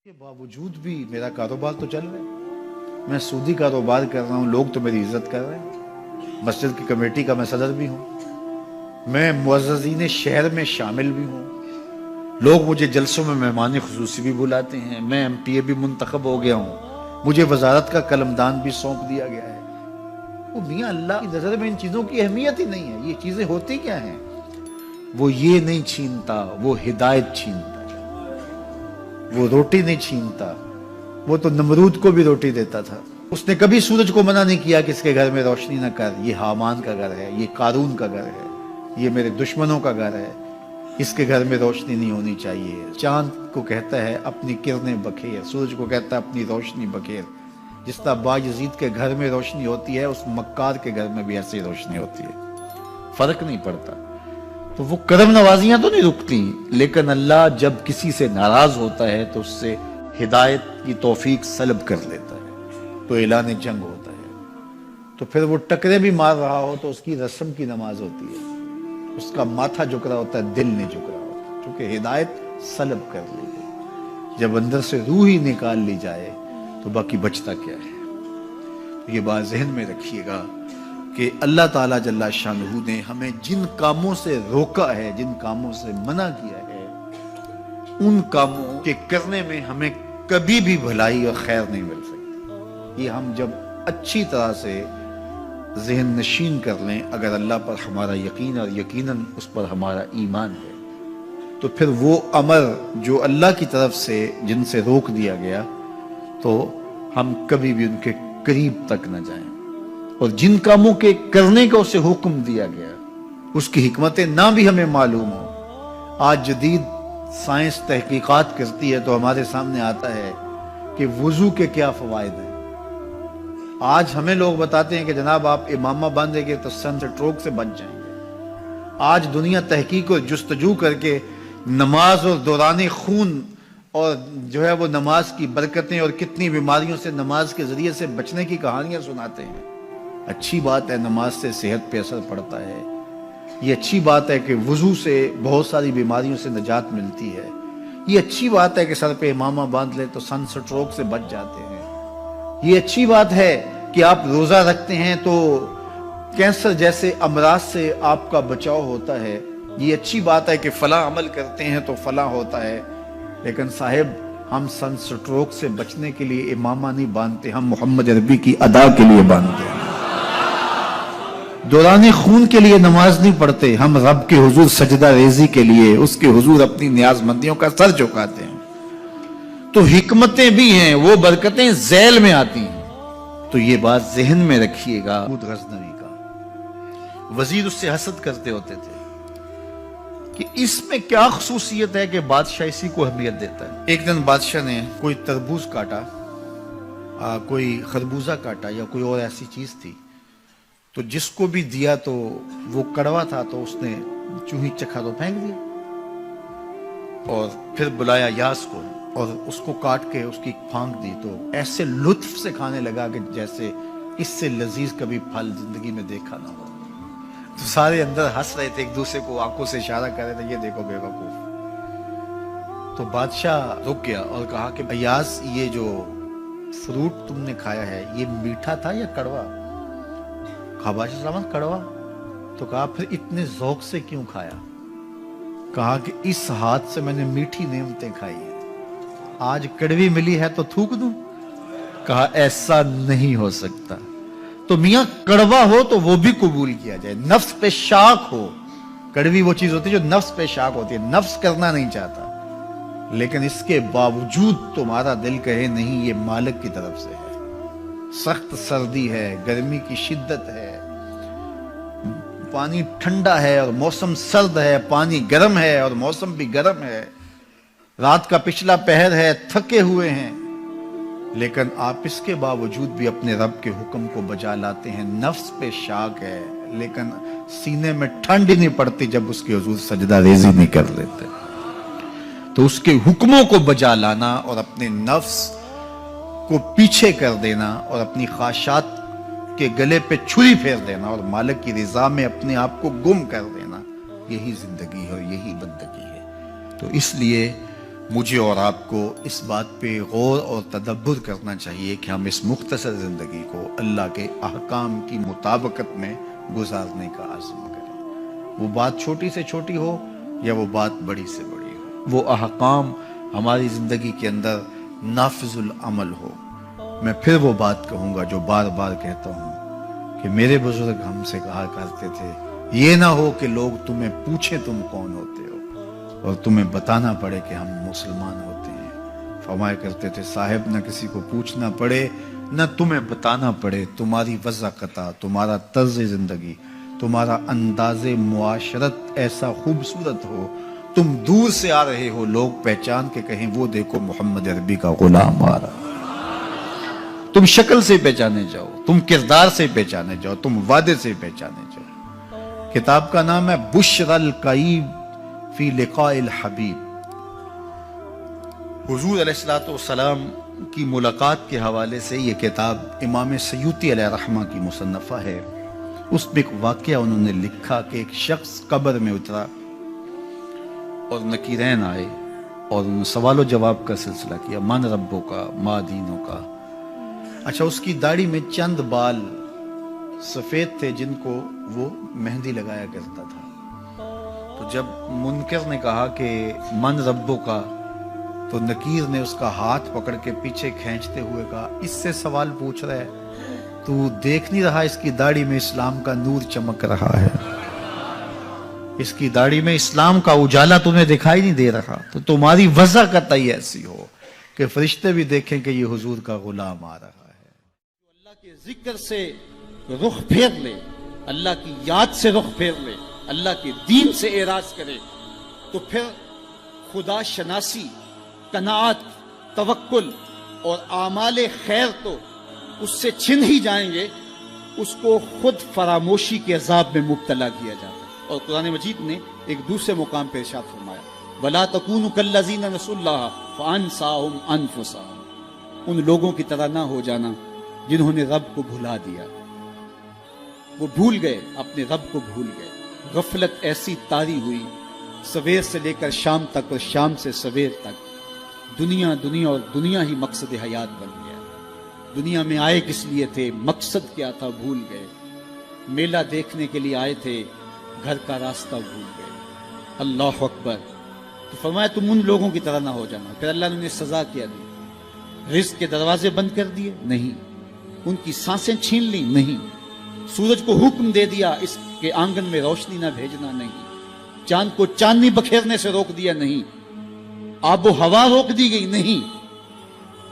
کے باوجود بھی میرا کاروبار تو چل رہا ہے. میں سودی کاروبار کر رہا ہوں، لوگ تو میری عزت کر رہے ہیں. مسجد کی کمیٹی کا میں صدر بھی ہوں، میں معززین شہر میں شامل بھی ہوں. لوگ مجھے جلسوں میں مہمان خصوصی بھی بلاتے ہیں. میں MP بھی منتخب ہو گیا ہوں، مجھے وزارت کا قلمدان بھی سونپ دیا گیا ہے. وہ میاں اللہ کی نظر میں ان چیزوں کی اہمیت ہی نہیں ہے. یہ چیزیں ہوتی کیا ہیں؟ وہ یہ نہیں چھینتا، وہ ہدایت چھینتا. وہ روٹی نہیں چھینتا، وہ تو نمرود کو بھی روٹی دیتا تھا. اس نے کبھی سورج کو منع نہیں کیا کہ اس کے گھر میں روشنی نہ کر. یہ حامان کا گھر ہے، یہ قارون کا گھر ہے، یہ میرے دشمنوں کا گھر ہے، اس کے گھر میں روشنی نہیں ہونی چاہیے. چاند کو کہتا ہے اپنی کرنیں بکھیر، سورج کو کہتا ہے اپنی روشنی بکھیر. جس طرح باجزید کے گھر میں روشنی ہوتی ہے، اس مکار کے گھر میں بھی ایسی روشنی ہوتی ہے. فرق نہیں پڑتا. تو وہ کرم نوازیاں تو نہیں رکتی، لیکن اللہ جب کسی سے ناراض ہوتا ہے تو اس سے ہدایت کی توفیق سلب کر لیتا ہے، تو اعلان جنگ ہوتا ہے. تو پھر وہ ٹکرے بھی مار رہا ہو تو اس کی رسم کی نماز ہوتی ہے، اس کا ماتھا جھک رہا ہوتا ہے، دل نہیں جھک رہا ہوتا، کیونکہ ہدایت سلب کر لی گئی. جب اندر سے روح ہی نکال لی جائے تو باقی بچتا کیا ہے؟ یہ بات ذہن میں رکھیے گا کہ اللہ تعالیٰ جل شانہ نے ہمیں جن کاموں سے روکا ہے، جن کاموں سے منع کیا ہے، ان کاموں کے کرنے میں ہمیں کبھی بھی بھلائی اور خیر نہیں مل سکتی. یہ ہم جب اچھی طرح سے ذہن نشین کر لیں، اگر اللہ پر ہمارا یقین اور یقیناً اس پر ہمارا ایمان ہے، تو پھر وہ امر جو اللہ کی طرف سے جن سے روک دیا گیا، تو ہم کبھی بھی ان کے قریب تک نہ جائیں. اور جن کاموں کے کرنے کا اسے حکم دیا گیا، اس کی حکمتیں نہ بھی ہمیں معلوم ہو. آج جدید سائنس تحقیقات کرتی ہے تو ہمارے سامنے آتا ہے کہ وضو کے کیا فوائد ہیں. آج ہمیں لوگ بتاتے ہیں کہ جناب آپ امامہ باندھیں گے تو سن سٹروک سے بچ جائیں گے. آج دنیا تحقیق اور جستجو کر کے نماز اور دوران خون اور جو ہے وہ نماز کی برکتیں اور کتنی بیماریوں سے نماز کے ذریعے سے بچنے کی کہانیاں سناتے ہیں. اچھی بات ہے، نماز سے صحت پہ اثر پڑتا ہے. یہ اچھی بات ہے کہ وضو سے بہت ساری بیماریوں سے نجات ملتی ہے. یہ اچھی بات ہے کہ سر پہ امامہ باندھ لے تو سن سٹروک سے بچ جاتے ہیں. یہ اچھی بات ہے کہ آپ روزہ رکھتے ہیں تو کینسر جیسے امراض سے آپ کا بچاؤ ہوتا ہے. یہ اچھی بات ہے کہ فلاں عمل کرتے ہیں تو فلاں ہوتا ہے. لیکن صاحب، ہم سن سٹروک سے بچنے کے لیے امامہ نہیں باندھتے، ہم محمد عربی کی ادا کے لیے باندھتے ہیں. دوران خون کے لیے نماز نہیں پڑھتے، ہم رب کے حضور سجدہ ریزی کے لیے اس کے حضور اپنی نیاز مندیوں کا سر جھکاتے ہیں. تو حکمتیں بھی ہیں، وہ برکتیں ذیل میں آتی ہیں. تو یہ بات ذہن میں رکھیے گا. غزنوی کا وزیر اس سے حسد کرتے ہوتے تھے کہ اس میں کیا خصوصیت ہے کہ بادشاہ اسی کو اہمیت دیتا ہے. ایک دن بادشاہ نے کوئی تربوز کاٹا، کوئی خربوزہ کاٹا یا کوئی اور ایسی چیز تھی، تو جس کو بھی دیا تو وہ کڑوا تھا، تو اس نے چوہی چکھا تو پھینک دیا. اور پھر بلایا یاس کو اور اس کو کاٹ کے اس کی پھانک دی، تو ایسے لطف سے کھانے لگا کہ جیسے اس سے لذیذ کبھی پھل زندگی میں دیکھا نہ ہو. تو سارے اندر ہنس رہے تھے، ایک دوسرے کو آنکھوں سے اشارہ کر رہے تھے، یہ دیکھو بے وقوف. تو بادشاہ رک گیا اور کہا کہ ایاز، یہ جو فروٹ تم نے کھایا ہے یہ میٹھا تھا یا کڑوا؟ کہا بادشاہ سلامت کڑوا. تو کہا پھر اتنے ذوق سے کیوں کھایا؟ کہا کہ اس ہاتھ سے میں نے میٹھی نعمتیں کھائی ہیں، آج کڑوی ملی ہے تو تھوک دوں؟ کہا ایسا نہیں ہو سکتا. تو میاں کڑوا ہو تو وہ بھی قبول کیا جائے، نفس پہ شاک ہو. کڑوی وہ چیز ہوتی ہے جو نفس پہ شاک ہوتی ہے، نفس کرنا نہیں چاہتا، لیکن اس کے باوجود تمہارا دل کہے نہیں، یہ مالک کی طرف سے ہے. سخت سردی ہے، گرمی کی شدت ہے، پانی ٹھنڈا ہے اور موسم سرد ہے، پانی گرم ہے اور موسم بھی گرم ہے، رات کا پچھلا پہر ہے، تھکے ہوئے ہیں، لیکن آپ اس کے باوجود بھی اپنے رب کے حکم کو بجا لاتے ہیں. نفس پہ شاک ہے لیکن سینے میں ٹھنڈ ہی نہیں پڑتی جب اس کے حضور سجدہ ریزی نہیں کر لیتے. تو اس کے حکموں کو بجا لانا اور اپنے نفس کو پیچھے کر دینا اور اپنی خواہشات کے گلے پہ چھری پھیر دینا اور مالک کی رضا میں اپنے آپ کو گم کر دینا، یہی زندگی ہے اور یہی بندگی ہے. تو اس لیے مجھے اور آپ کو اس بات پہ غور اور تدبر کرنا چاہیے کہ ہم اس مختصر زندگی کو اللہ کے احکام کی مطابقت میں گزارنے کا عزم کریں، وہ بات چھوٹی سے چھوٹی ہو یا وہ بات بڑی سے بڑی ہو، وہ احکام ہماری زندگی کے اندر نافذ العمل ہو۔ میں پھر وہ بات کہوں گا جو بار بار کہتا ہوں کہ میرے بزرگ ہم سے کہا کرتے تھے، یہ نہ ہو کہ لوگ تمہیں پوچھیں تم کون ہوتے ہو اور تمہیں بتانا پڑے کہ ہم مسلمان ہوتے ہیں۔ فرمایا کرتے تھے صاحب نہ کسی کو پوچھنا پڑے نہ تمہیں بتانا پڑے، تمہاری وضاحت، تمہارا طرز زندگی، تمہارا انداز معاشرت ایسا خوبصورت ہو، تم دور سے آ رہے ہو لوگ پہچان کے کہیں وہ دیکھو محمد عربی کا غلام آ رہا، تم شکل سے پہچانے جاؤ، تم کردار سے پہچانے جاؤ، تم وعدے سے پہچانے جاؤ۔ کتاب کا نام ہے بشر الکئیب فی لقاء الحبیب۔ حضور علیہ السلام کی ملاقات کے حوالے سے یہ کتاب امام سیوطی علیہ رحمہ کی مصنفہ ہے۔ اس میں ایک واقعہ انہوں نے لکھا کہ ایک شخص قبر میں اترا اور نکیرین آئے اور انہوں نے سوال و جواب کا سلسلہ کیا، من ربوں کا، ما دینوں کا۔ اچھا، اس کی داڑھی میں چند بال سفید تھے جن کو وہ مہندی لگایا کرتا تھا۔ تو جب منکر نے کہا کہ من ربوں کا، تو نکیر نے اس کا ہاتھ پکڑ کے پیچھے کھینچتے ہوئے کہا اس سے سوال پوچھ رہا ہے، تو دیکھ نہیں رہا اس کی داڑھی میں اسلام کا نور چمک رہا ہے، اس کی داڑھی میں اسلام کا اجالا تمہیں دکھائی نہیں دے رہا، تو تمہاری وضع قطعی ایسی ہو کہ فرشتے بھی دیکھیں کہ یہ حضور کا غلام آ رہا ہے۔ اللہ کے ذکر سے رخ پھیر لے، اللہ کی یاد سے رخ پھیر لے، اللہ کے دین سے اعراض کرے، تو پھر خدا شناسی، قناعت، توکل اور اعمال خیر تو اس سے چھن ہی جائیں گے، اس کو خود فراموشی کے عذاب میں مبتلا کیا جاتا ہے۔ اور قرآن مجید نے ایک دوسرے مقام پہ ارشاد فرمایا وَلَا تَكُونُوا كَالَّذِينَ نَسُوا اللَّهَ فَأَنسَاهُمْ أَنفُسَهُمْ، ان لوگوں کی طرح نہ ہو جانا جنہوں نے رب کو بھلا دیا، وہ بھول گئے، اپنے رب کو بھول گئے، غفلت ایسی طاری ہوئی، سویر سے لے کر شام تک اور شام سے سویر تک دنیا اور دنیا ہی مقصد حیات بن گیا۔ دنیا میں آئے کس لیے تھے، مقصد کیا تھا، بھول گئے۔ میلہ دیکھنے کے لیے آئے تھے، گھر کا راستہ بھول گئے۔ اللہ اکبر۔ تو فرمایا تم ان لوگوں کی طرح نہ ہو جانا۔ پھر اللہ نے انہیں سزا کیا دی، رزق کے دروازے بند کر دیے؟ نہیں۔ ان کی سانسیں چھین لی؟ نہیں۔ سورج کو حکم دے دیا اس کے آنگن میں روشنی نہ بھیجنا؟ نہیں۔ چاند کو چاندنی بکھیرنے سے روک دیا؟ نہیں۔ آب و ہوا روک دی گئی؟ نہیں۔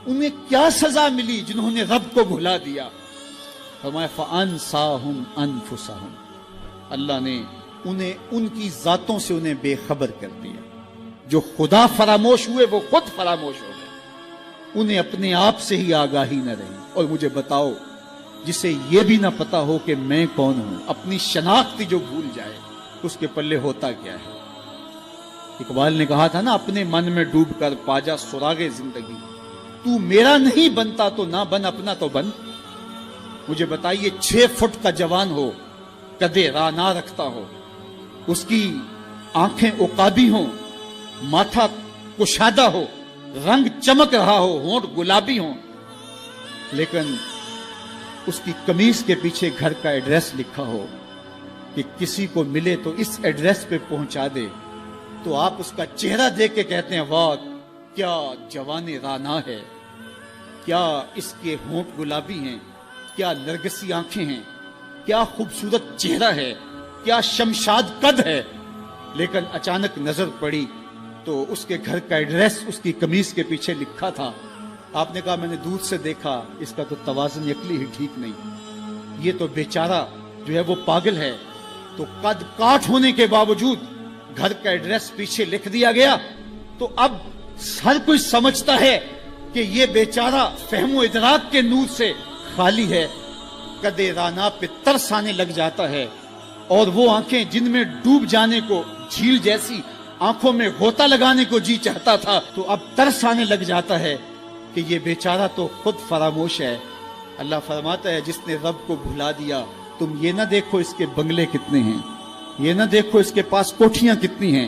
انہیں کیا سزا ملی جنہوں نے رب کو بھلا دیا؟ فرمایا فَأَنسَاهُمْ أَنفُسَهُمْ، اللہ نے انہیں ان کی ذاتوں سے انہیں بے خبر کر دیا۔ جو خدا فراموش ہوئے وہ خود فراموش ہو گئے، انہیں اپنے آپ سے ہی آگاہی نہ رہی۔ اور مجھے بتاؤ، جسے یہ بھی نہ پتا ہو کہ میں کون ہوں، اپنی شناخت جو بھول جائے، اس کے پلے ہوتا کیا ہے؟ اقبال نے کہا تھا نا، اپنے من میں ڈوب کر پاجا سراغ زندگی، تو میرا نہیں بنتا تو نہ بن، اپنا تو بن۔ مجھے بتائیے 6 فٹ کا جوان ہو، قدے رانا رکھتا ہو، اس کی آنکھیں عقابی ہوں، ماتھا کشادہ ہو، رنگ چمک رہا ہو، ہونٹ گلابی ہوں، لیکن اس کی قمیص کے پیچھے گھر کا ایڈریس لکھا ہو کہ کسی کو ملے تو اس ایڈریس پہ پہنچا دے، تو آپ اس کا چہرہ دیکھ کے کہتے ہیں واہ کیا جوان رانا ہے، کیا اس کے ہونٹ گلابی ہیں، کیا نرگسی آنکھیں ہیں، کیا خوبصورت چہرہ ہے، کیا شمشاد قد ہے۔ لیکن اچانک نظر پڑی تو اس کے گھر کا ایڈریس اس کی قمیص کے پیچھے لکھا تھا۔ آپ نے کہا میں نے دور سے دیکھا، اس کا تو توازن عقلی ہی ٹھیک نہیں، یہ تو بیچارہ جو ہے وہ پاگل ہے۔ تو قد کاٹ ہونے کے باوجود گھر کا ایڈریس پیچھے لکھ دیا گیا، تو اب ہر کوئی سمجھتا ہے کہ یہ بیچارہ فہم و ادراک کے نور سے خالی ہے۔ قدے رانا پہ ترس آنے لگ جاتا ہے، اور وہ آنکھیں جن میں ڈوب جانے کو، جھیل جیسی آنکھوں میں غوطہ لگانے کو جی چاہتا تھا، تو اب ترس آنے لگ جاتا ہے کہ یہ بیچارہ تو خود فراموش ہے۔ اللہ فرماتا ہے جس نے رب کو بھلا دیا، تم یہ نہ دیکھو اس کے بنگلے کتنے ہیں، یہ نہ دیکھو اس کے پاس کوٹھیاں کتنی ہیں،